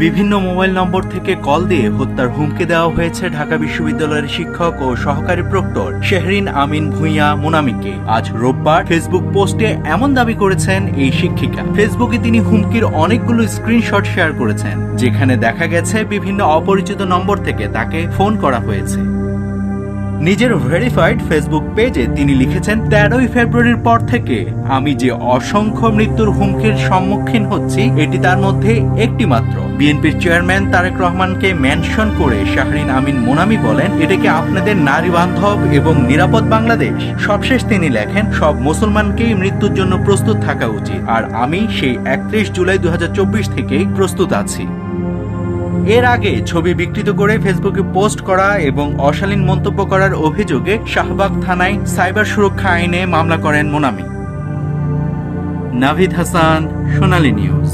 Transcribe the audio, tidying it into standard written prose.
বিভিন্ন মোবাইল নম্বর থেকে কল দিয়ে হত্যার হুমকি দেওয়া হয়েছে ঢাকা বিশ্ববিদ্যালয়ের শিক্ষক ও সহকারী প্রক্টর শেহরিন আমিন ভূঁইয়া মোনামিকে। আজ রোববার ফেসবুক পোস্টে এমন দাবি করেছেন এই শিক্ষিকা। ফেসবুকে তিনি হুমকির অনেকগুলো স্ক্রিনশট শেয়ার করেছেন, যেখানে দেখা গেছে বিভিন্ন অপরিচিত নম্বর থেকে তাকে ফোন করা হয়েছে। নিজের ভেরিফাইড ফেসবুক পেজে তিনি লিখেছেন, 13ই ফেব্রুয়ারির পর থেকে আমি যে অসংখ্য মৃত্যুর হুমকির সম্মুখীন হচ্ছি, এটি তার মধ্যে একটি মাত্র। বিএনপির চেয়ারম্যান তারেক রহমানকে মেনশন করে শেহরিন আমিন মোনামি বলেন, এটা কি আপনাদের নারী বান্ধব এবং নিরাপদ বাংলাদেশ? সবশেষ তিনি লেখেন, সব মুসলমানকেই মৃত্যুর জন্য প্রস্তুত থাকা উচিত, আর আমি সেই 31 জুলাই 2024 থেকেই প্রস্তুত আছি। এর আগে ছবি বিকৃত করে ফেসবুকে পোস্ট করা এবং অশালীন মন্তব্য করার অভিযোগে শাহবাগ থানায় সাইবার সুরক্ষা আইনে মামলা করেন মোনামি। নাভিদ হাসান, সোনালী নিউজ।